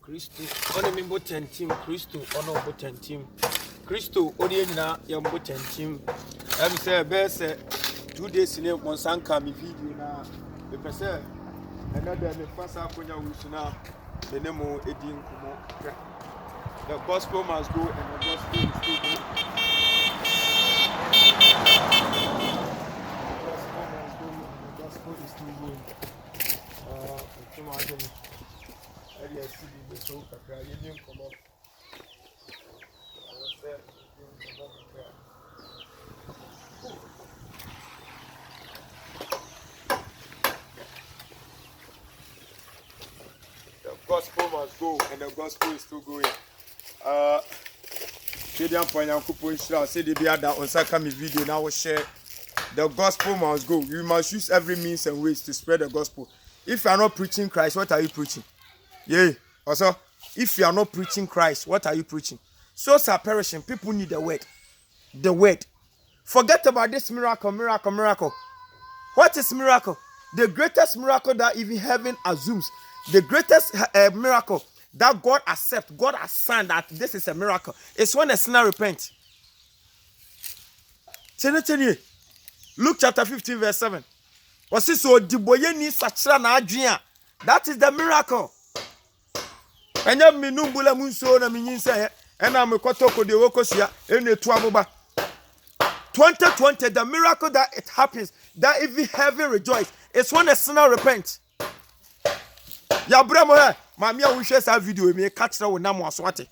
Christo, on a button team, Christo, on a button team. Christo, Odiana, young button team. I say, best 2 days in it, Monsanka, me video now. The person, another the first half when you now, the Nemo Edin Kumo. The gospel must go and the gospel is still going. The gospel is still going. The gospel must go and the gospel is still going. Say the other on Sakami video now share. The gospel must go. You must use every means and ways to spread the gospel. If you are not preaching Christ, what are you preaching? Yeah. Also, if you are not preaching Christ, what are you preaching? Souls are perishing. People need the word. The word. Forget about this miracle. What is miracle? The greatest miracle that even heaven assumes. The greatest miracle that God accepts, God has signed that this is a miracle. It's when a sinner repents. Luke chapter 15 verse 7. That is the miracle. And I'm Minumbula Munso and Mininsa, and I'm a Kotoko de Wokosia in the Tuamoba. 2020, the miracle that it happens, that even heaven rejoice, it's when a sinner repents. Yabramo, Mamia wishes our video, me catch her with Namo Swati.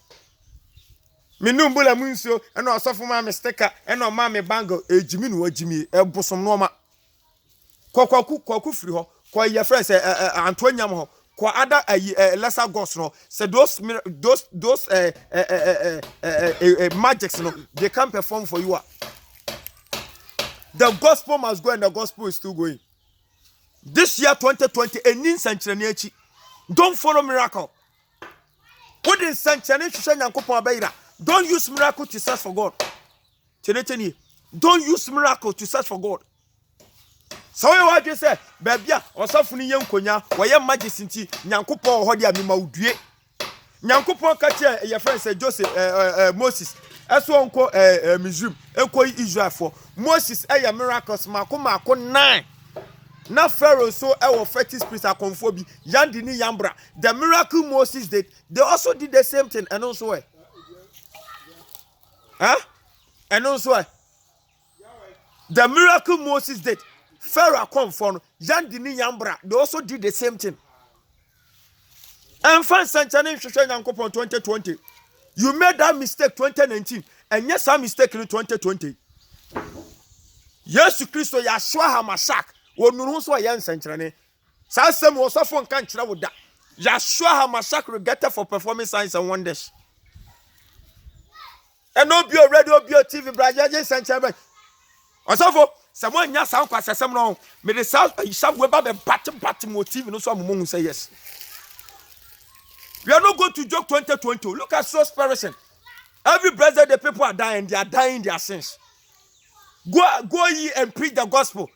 Minumbula Munso, and also for my mistake, and no mammy bango, a Jimmy, a bosom noma. Kwaku friho kwa your friends Antonia kwa other lesser gods no say those magics no they can't perform for you. The gospel must go and the gospel is still going. This year 2020 enin century don't follow miracle. Put in century don't use miracle to search for God. Don't use miracle to search for God. So what you say, baby, or something young konya, why your majesty, Nyankupo, Hodia Mimaudue. Nyankupo catcher, your friend said Joseph Moses, as one call Mizum, Israel for Moses, miracles, Makuma, 9. Now Pharaoh so our fetish priest are conforming, Yandini Yambra. The miracle Moses did, they also did the same thing, and also, and also, the miracle Moses did. Pharaoh come from Yandini Yambra. They also did the same thing. And France Sanchez 2020. You made that mistake 2019, and yes, some mistake in 2020. Yes, Christo Yashua Hamashak. Wo nuru so yan Sanchez. Sasem was so fun kan kira with that. Yashua Hamashak regretted for performing signs and wonders. And no be radio, be TV, Brazilian Sanchez. Also, someone nya sound kwase sem no me the south we ba be bat motive no so amon say yes. We are not going to joke 2020. Look at souls perishing. Every brother the people are dying, they are dying their sins. Go ye and preach the gospel.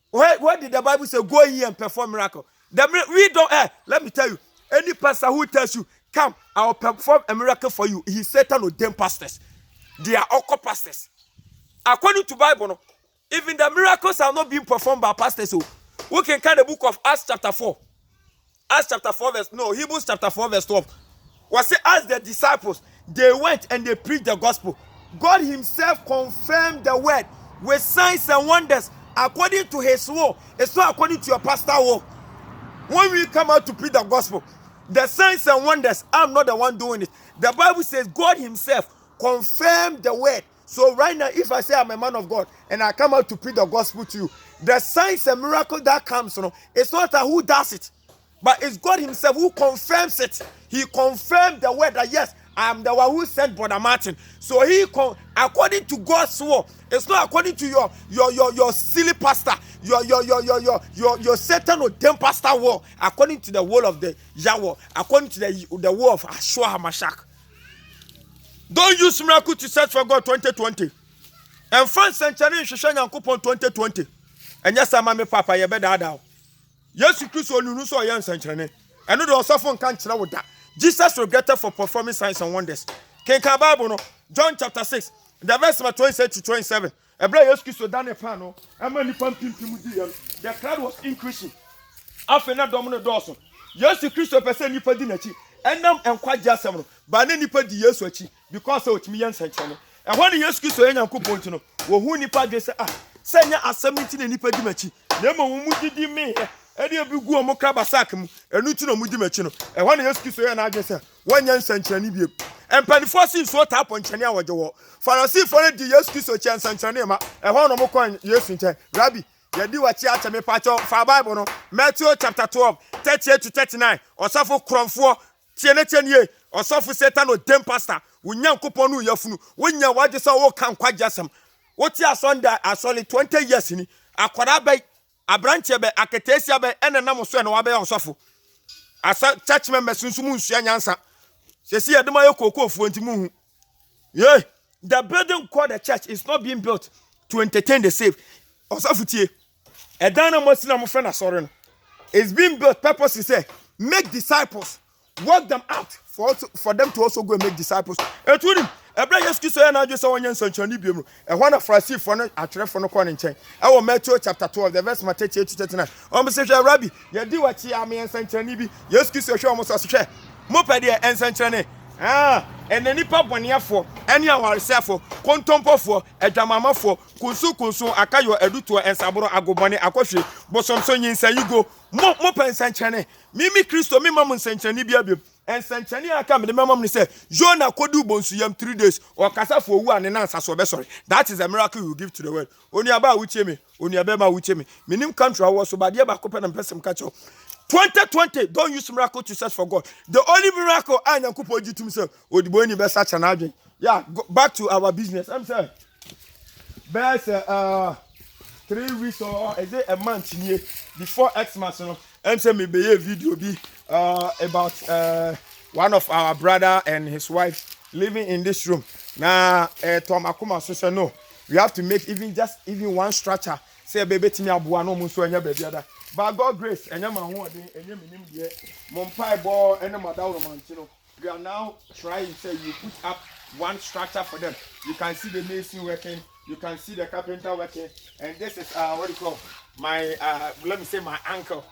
Where did the Bible say go ye and perform miracle? We don't let me tell you, any pastor who tells you come I'll perform a miracle for you, he's Satan or them pastors. They are all pastors. According to Bible, no, even the miracles are not being performed by pastors. So we can count the book of Acts chapter 4. Acts chapter 4 verse, no, Hebrews chapter 4 verse 12. Was it as the disciples, they went and they preached the gospel. God himself confirmed the word with signs and wonders according to his will. It's not according to your pastor will. When we come out to preach the gospel, the signs and wonders, I'm not the one doing it. The Bible says God himself confirmed the word. So right now, if I say I'm a man of God and I come out to preach the gospel to you, the signs and miracle that comes, it's not who does it, but it's God himself who confirms it. He confirmed the word that yes, I am the one who sent Brother Martin. So according to God's word, it's not according to your silly pastor, your Satan or them pastor word. According to the word of the Yahweh, according to the word of Yeshua HaMashiach. Don't use miracle to search for God 2020. And France century Shishanya coupon 2020. And yes, I'm a papa, you better down. Yes, you Christ, you so young century. And no, the phone can't tell with that. Jesus regretted for performing signs and wonders. King Bible no, John chapter 6, the verse 26 to 27. The crowd was increasing. After na domino dawson. Yesu Christo pese nipa di nachi. Enam enkwaje asem no. Ba ne nipa di Yesu achi because o timi yen sanche no. E ho ne Yesu Christo yen yankopon ti no. Wo hu nipa de se senya asem ti ne nipa di machi. Na mo mu didi me. E de bi gu o mo kra basak mu. Enu ti no mu di machi no. E ho ne Yesu Christo yen na age se wonya sanche ni bi. Empanifo sin so tap on chene awoje wo. Pharisee for ne di Yesu Christo chen sanche ne ma. E ho no mo kon Yesu nche. Rabbi Yedi wachi acha me pacho fa Bible no Matthew chapter 12 38 to 39 osafo kromfo tiene osafo Satan o dem pastor wunyankopon no yafunu wonya waje sa wo kan kwajesem woti asonda asoli 20 years ni akwara bai abranche bai aketesia bai enenam so na wabe osafo asa church members nsumu nsua nyansa sesi yedema yokokofu ntimu hu yeah the building called the church is not being built to entertain the saved osafo tie Edana Mosina Mufena Soren is being built. Purpose is say make disciples, work them out for them to also go and make disciples. And to him, Ebra Yesu so na just one sanchani biemu. E one of Pharisee for no atref for no kon nchen. E wo Matthew chapter 12 the verse 38 to 39. Om say Rabbi, ye di wachi am sanchani bi. Yesu so hwe om so hwe. Mo pede sanchani. And the nipa boniafo, any awaresefo, kontompofo, edwamamafo, kunsu akayo eduto ensaboro agobone akohwe bosom so nyinsa yigo mo pensanchane mimi Kristo mi mam nsanchane biabem ensanchane aka me mam ni say Jonah kodu bonsu yam 3 days or kasafo owu ane na nsaso be sorry. That is a miracle you give to the world. Oni aba wuche me, oni aba ma wuche me. Minim country awo so bade ba kope na person catch 2020, don't use miracle to search for God. The only miracle I am going to do so. Odiboni be such an agent. Yeah, go back to our business. I'm saying, best 3 weeks or is it a month here before Xmas? I'm saying maybe a video be about one of our brother and his wife living in this room. Now, Tom Akuma said no. We have to make even one structure. Say baby to me abuwa no muso enya baby ada. By God grace, enya ma ho odin enya minim de mompai bo enya madawo romantino. We are now trying say you put up one structure for them. You can see the mason working, you can see the carpenter working, and this is what do you call my let me say my uncle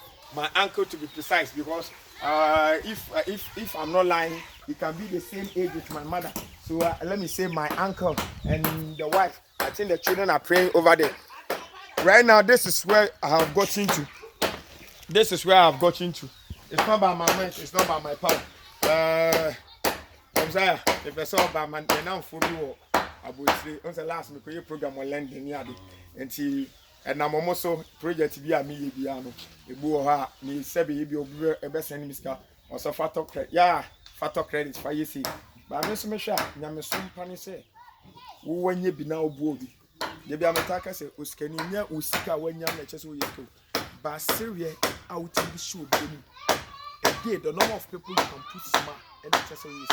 to be precise, because if I'm not lying, he can be the same age with my mother. So let me say my uncle and the wife. I think the children are praying over there. Right now, this is where I have got into. This is where I have got into. It's not by my mind, it's not by my power. I'm sorry, if it's all by my now for you, I would say, on the last program on London Yard. And I'm also project via me, Biano, a boa, me, Sebi, a best enemy scar, or so fatal credit. Yeah, fatal credits for you see. But I'm Mr. Misha, Yamasum Panise. When you be now booby. The Biamataka say, Uskania, Usika, when young lectures will you. But Syria out in the show. Again, the number of people can put smart and the chess away.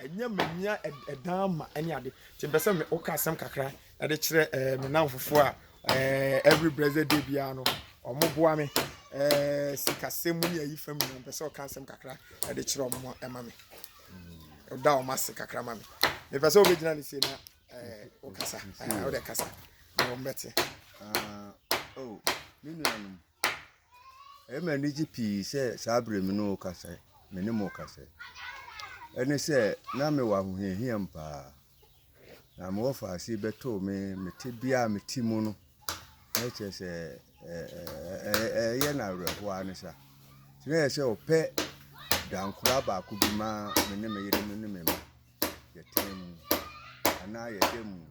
And young men, a dam, any other. Timbasam, Oka, some cacra, at the chair, now for 4. Every brother de Biano or Mobuame, Sika Semunia, you from the so can some cacra at the chair of Mammy. Down Master Cacramami. If I saw originally say, Okasa, I would have Casa. No matter. Oh, Minion. MNGP said Sabri Mino Casa, Minimo Casa. And they said, Namewa who hear him pa. I'm off, I see beto me, Tibia, me Timono. Nature say, Yana, Juanessa. Today I say, pet down Crabba could be my name. Your team, and now your team.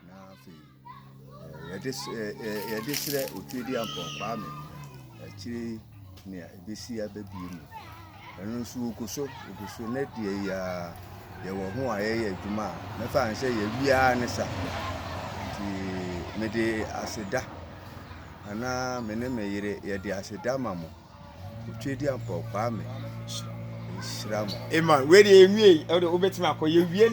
Now, this Utidian for farming. Actually, near BC, baby. And so, net the there were who I hear Juma. Never and say, we are Nessa. Mede Aseda. And now, Meneme, ye the Aseda Mammo. Utidian for farming. Shram. Amen. Where the me, or the Obetimako, ye be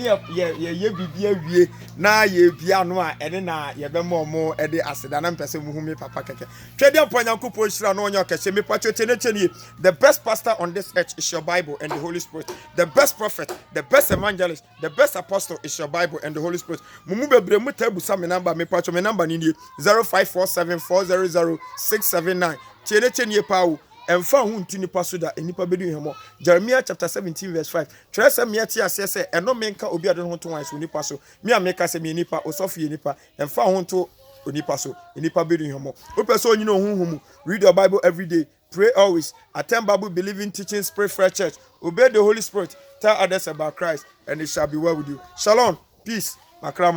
wie, na ye piano, and na ye be more at the acid and person who me papa keke. Trade up on your couple shran on your cash, me patch the best pastor on this earth is your Bible and the Holy Spirit. The best prophet, the best evangelist, the best apostle is your Bible and the Holy Spirit. Mumube bremu tebu sa me number, me patch me number ni 0547400679. Chene pau. And found who to nipa so that nipa bedu hemo. Jeremiah chapter 17 verse 5. Tresa me ati ase say and no menka obi adon ho to wan so nipa so. Me ameka say me nipa osofi nipa and found who to nipa so nipa bedu hemo. Ope so nyino huhumu. Read your Bible every day. Pray always. Attend Bible believing teachings. Pray for church. Obey the Holy Spirit. Tell others about Christ and it shall be well with you. Shalom. Peace. Makram.